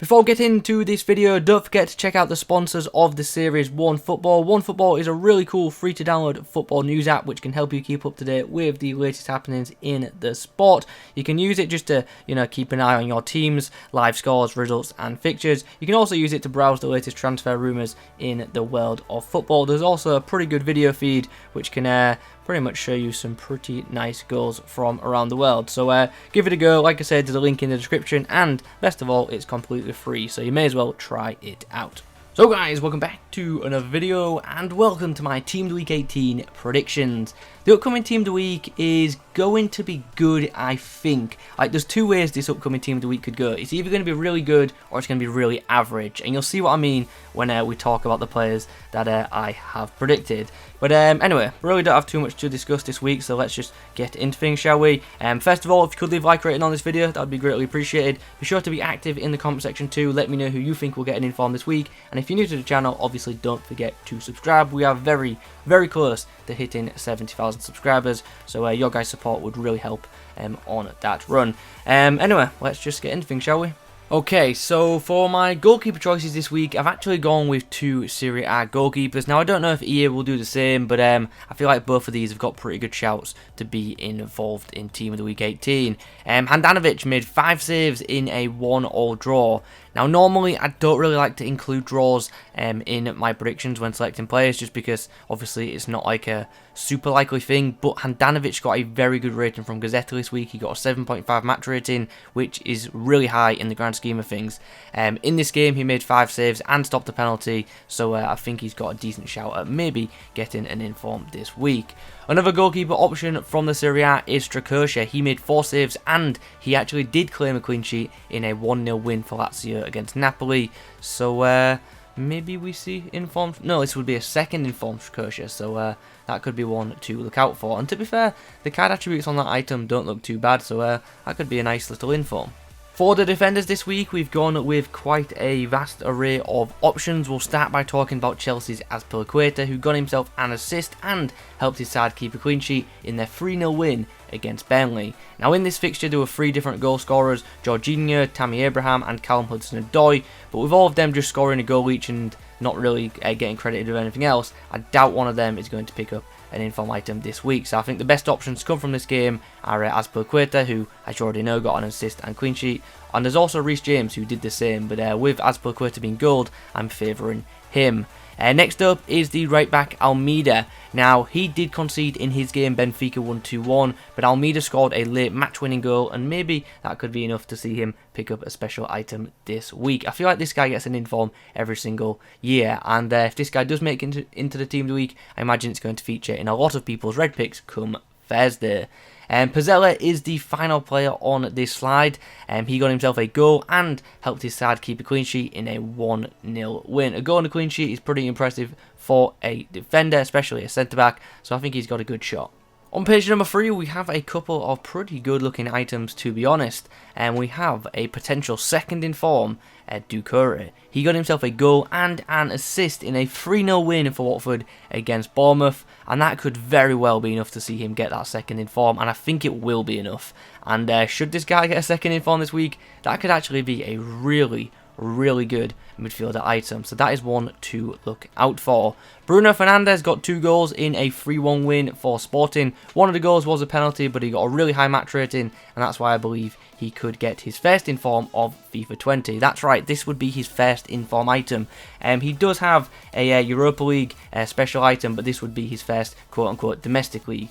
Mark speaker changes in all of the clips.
Speaker 1: Before getting into this video, don't forget to check out the sponsors of the series, OneFootball. OneFootball is a really cool free to download football news app which can help you keep up to date with the latest happenings in the sport. You can use it just to, keep an eye on your teams, live scores, results and fixtures. You can also use it to browse the latest transfer rumours in the world of football. There's also a pretty good video feed which can pretty much show you some pretty nice goals from around the world. So give it a go. Like I said, there's a link in the description, and best of all, it's completely free, so you may as well try it out. So guys, welcome back to another video, and welcome to my Team of the Week 18 predictions. The upcoming Team of the Week is going to be good, I think. There's two ways this upcoming Team of the Week could go. It's either going to be really good, or it's going to be really average, and you'll see what I mean when we talk about the players that I have predicted. But anyway, really don't have too much to discuss this week, so let's just get into things, shall we? First of all, if you could leave a like rating on this video, that would be greatly appreciated. Be sure to be active in the comment section too. Let me know who you think will get an inform this week, and if you're new to the channel, obviously don't forget to subscribe. We are very, very close to hitting 70,000 subscribers, so your guys' support would really help on that run. Anyway, let's just get into things, shall we? Okay, so for my goalkeeper choices this week, I've actually gone with two Serie A goalkeepers. Now, I don't know if EA will do the same, but I feel like both of these have got pretty good shouts to be involved in Team of the Week 18. Handanovic made 5 saves in a 1-1 draw. Now, normally, I don't really like to include draws in my predictions when selecting players, just because, obviously, it's not like a super likely thing, but Handanovic got a very good rating from Gazzetta this week. He got a 7.5 match rating, which is really high in the grand scheme of things. In this game, he made 5 saves and stopped a penalty, so I think he's got a decent shout at maybe getting an inform this week. Another goalkeeper option from the Serie A is Strakosha. He made 4 saves, and he actually did claim a clean sheet in a 1-0 win for Lazio against Napoli. So maybe we see informed. No, this would be a second informed Strakosha, so that could be one to look out for. And to be fair, the card attributes on that item don't look too bad, so that could be a nice little inform. For the defenders this week, we've gone with quite a vast array of options. We'll start by talking about Chelsea's AZPILICUETA, who got himself an assist and helped his side keep a clean sheet in their 3-0 win against Burnley. Now, in this fixture, there were 3 different goal scorers: Jorginho, Tammy Abraham and Callum Hudson-Odoi, but with all of them just scoring a goal each and not really getting credited with anything else, I doubt one of them is going to pick up an inform item this week. So I think the best options to come from this game are AZPILICUETA, who, as you already know, got an assist and clean sheet, and there's also Reece James, who did the same, but with AZPILICUETA being gold, I'm favouring him. Next up is the right back Almeida. Now, he did concede in his game. Benfica won 2-1, but Almeida scored a late match-winning goal, and maybe that could be enough to see him pick up a special item this week. I feel like this guy gets an inform every single year, and if this guy does make it into the Team of the Week, I imagine it's going to feature in a lot of people's red picks come Thursday. Pizzella is the final player on this slide. He got himself a goal and helped his side keep a clean sheet in a 1-0 win. A goal and a clean sheet is pretty impressive for a defender, especially a centre-back, so I think he's got a good shot. On page number 3, we have a couple of pretty good looking items, to be honest, and we have a potential second in form, Doucouré. He got himself a goal and an assist in a 3-0 win for Watford against Bournemouth, and that could very well be enough to see him get that second in form, and I think it will be enough. And should this guy get a second in form this week, that could actually be a really good midfielder item, so that is one to look out for. Bruno Fernandes got 2 goals in a 3-1 win for Sporting. One of the goals was a penalty, but he got a really high match rating, and that's why I believe he could get his first inform of FIFA 20. That's right, this would be his first inform item. He does have a Europa League special item, but this would be his first quote-unquote domestic league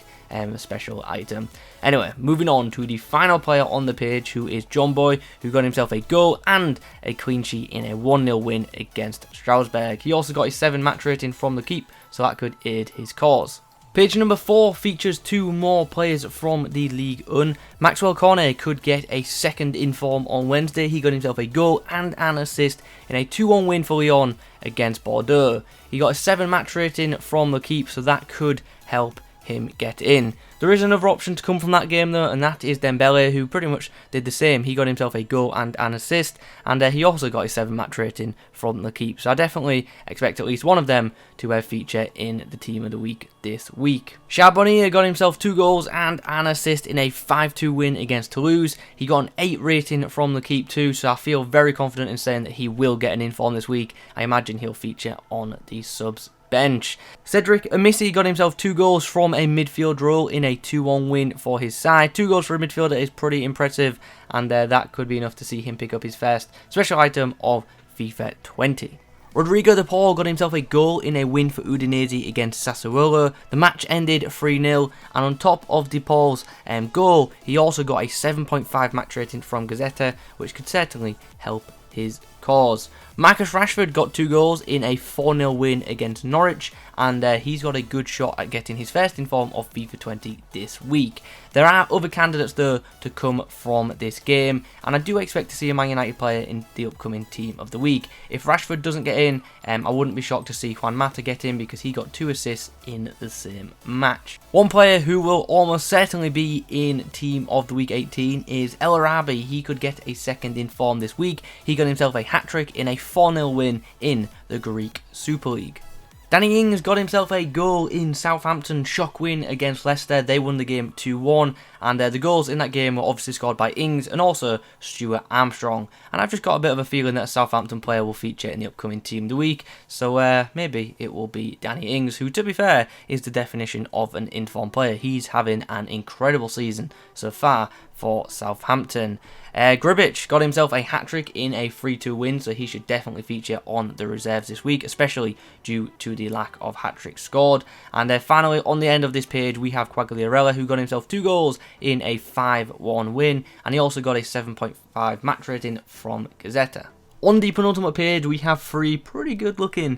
Speaker 1: special item. Anyway, moving on to the final player on the page, who is John Boy, who got himself a goal and a clean sheet in a 1-0 win against Strasbourg. He also got his 7 match rating from the keep, so that could aid his cause. Page number 4 features 2 more players from the Ligue 1. Maxwell Cornet could get a second inform on Wednesday. He got himself a goal and an assist in a 2-1 win for Lyon against Bordeaux. He got a 7 match rating from the keep, so that could help him get in. There is another option to come from that game though, and that is Dembele, who pretty much did the same. He got himself a goal and an assist, and he also got a 7 match rating from the keep. So I definitely expect at least one of them to feature in the team of the week this week. Charbonnier got himself 2 goals and an assist in a 5-2 win against Toulouse. He got an 8 rating from the keep too, so I feel very confident in saying that he will get an inform this week. I imagine he'll feature on the subs bench. Cedric Amissi got himself 2 goals from a midfield role in a 2-1 win for his side. 2 goals for a midfielder is pretty impressive, and that could be enough to see him pick up his first special item of FIFA 20. Rodrigo de Paul got himself a goal in a win for Udinese against Sassuolo. The match ended 3-0, and on top of de Paul's goal, he also got a 7.5 match rating from Gazzetta, which could certainly help his cause. Marcus Rashford got 2 goals in a 4-0 win against Norwich, and he's got a good shot at getting his first inform of FIFA 20 this week. There are other candidates though to come from this game, and I do expect to see a Man United player in the upcoming team of the week. If Rashford doesn't get in, I wouldn't be shocked to see Juan Mata get in, because he got 2 assists in the same match. One player who will almost certainly be in team of the week 18 is El Arabi. He could get a second inform this week. He got himself a hat-trick in a 4-0 win in the Greek Super League. Danny Ings got himself a goal in Southampton's shock win against Leicester. They won the game 2-1, and the goals in that game were obviously scored by Ings and also Stuart Armstrong. And I've just got a bit of a feeling that a Southampton player will feature in the upcoming Team of the Week, so maybe it will be Danny Ings, who, to be fair, is the definition of an informed player. He's having an incredible season so far for Southampton. Gribic got himself a hat-trick in a 3-2 win, so he should definitely feature on the reserves this week, especially due to the lack of hat-tricks scored. And finally, on the end of this page, we have Quagliarella, who got himself 2 goals in a 5-1 win, and he also got a 7.5 match rating from Gazzetta. On the penultimate page, we have 3 pretty good-looking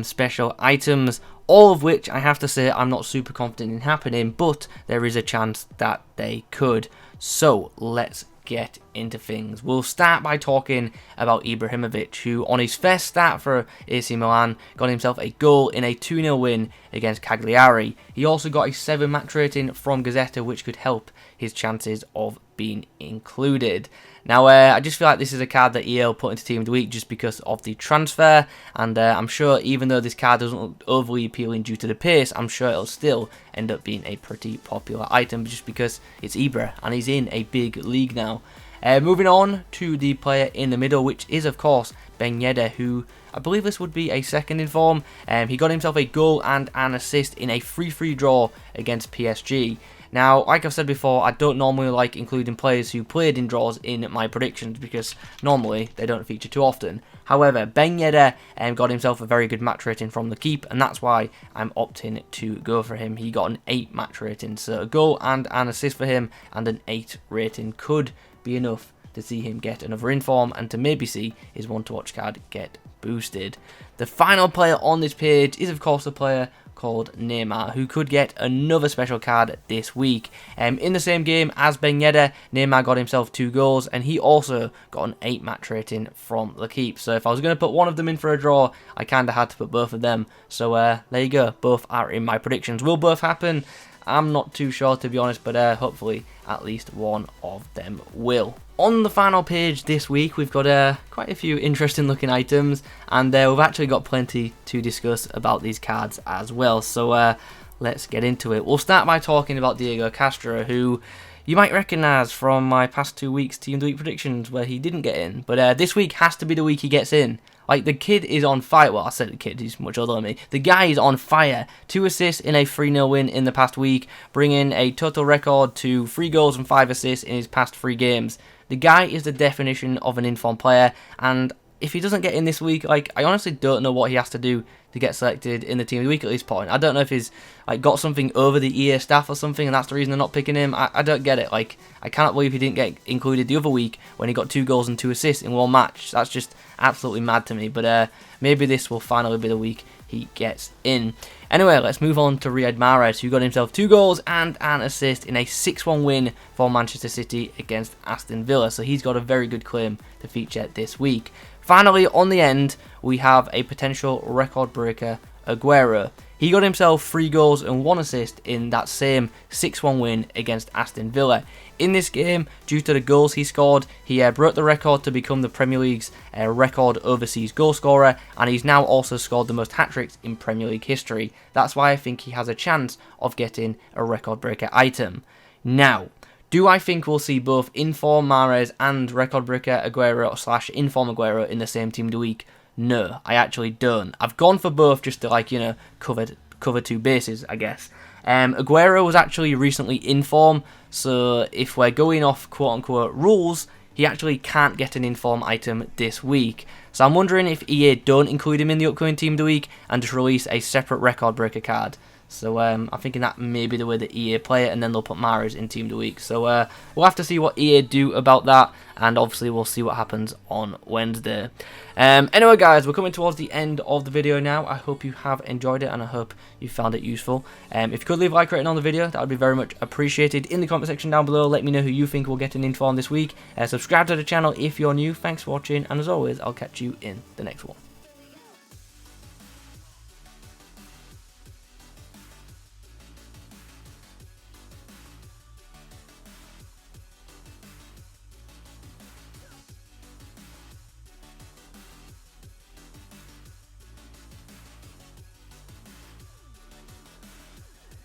Speaker 1: special items, all of which I have to say I'm not super confident in happening, but there is a chance that they could. So let's get into things. We'll start by talking about Ibrahimovic, who on his first start for AC Milan got himself a goal in a 2-0 win against Cagliari. He also got a 7 match rating from Gazzetta, which could help his chances of being included. Now, I just feel like this is a card that EL put into Team of the Week just because of the transfer, and I'm sure even though this card doesn't look overly appealing due to the pace, I'm sure it'll still end up being a pretty popular item just because it's Ibra and he's in a big league now. Moving on to the player in the middle, which is of course Ben Yedder, who I believe this would be a second in form. He got himself a goal and an assist in a 3-3 draw against PSG. Now, like I've said before, I don't normally like including players who played in draws in my predictions because normally they don't feature too often. However, Ben Yedder got himself a very good match rating from the keep, and that's why I'm opting to go for him. He got an 8 match rating, so a goal and an assist for him, and an 8 rating could be enough to see him get another inform and to maybe see his one to watch card get boosted. The final player on this page is of course a player called Neymar, who could get another special card this week. In the same game as Ben Yedder, Neymar got himself 2 goals, and he also got an 8 match rating from the keep. So if I was going to put one of them in for a draw, I kind of had to put both of them. So there you go, both are in my predictions. Will both happen? I'm not too sure, to be honest, but hopefully at least one of them will. On the final page this week, we've got quite a few interesting looking items, and we've actually got plenty to discuss about these cards as well, so let's get into it. We'll start by talking about Diego Castro, who you might recognise from my past 2 weeks Team of the Week predictions where he didn't get in, but this week has to be the week he gets in. Like, the kid is on fire. Well, I said the kid, he's much older than me. The guy is on fire. 2 assists in a 3-0 win in the past week, bringing a total record to 3 goals and 5 assists in his past 3 games. The guy is the definition of an informed player, and if he doesn't get in this week, like, I honestly don't know what he has to do to get selected in the Team of the Week at this point. I don't know if he's got something over the EA staff or something, and that's the reason they're not picking him. I don't get it. Like, I cannot believe he didn't get included the other week when he got 2 goals and 2 assists in one match. That's just absolutely mad to me. But maybe this will finally be the week he gets in. Anyway, let's move on to Riyad Mahrez, who got himself 2 goals and an assist in a 6-1 win for Manchester City against Aston Villa. So he's got a very good claim to feature this week. Finally, on the end, we have a potential record breaker, Aguero. he got himself 3 goals and 1 assist in that same 6-1 win against Aston Villa. In this game, due to the goals he scored, he broke the record to become the Premier League's record overseas goal scorer, and he's now also scored the most hat-tricks in Premier League history. That's why I think he has a chance of getting a record breaker item. Now, do I think we'll see both inform Mahrez and record breaker Aguero / inform Aguero in the same team of the week? No, I actually don't. I've gone for both just to, like, you know, cover 2 bases, I guess. Aguero was actually recently in form, so if we're going off quote-unquote rules, he actually can't get an inform item this week. So I'm wondering if EA don't include him in the upcoming Team of the Week and just release a separate record breaker card. So I'm thinking that may be the way that EA play it, and then they'll put Mahrez in Team of the Week. So we'll have to see what EA do about that, and obviously we'll see what happens on Wednesday. Anyway guys, we're coming towards the end of the video now. I hope you have enjoyed it, and I hope you found it useful. If you could leave a like rating on the video, that would be very much appreciated. In the comment section down below, let me know who you think will get an inform this week. Subscribe to the channel if you're new. Thanks for watching, and as always, I'll catch you in the next one.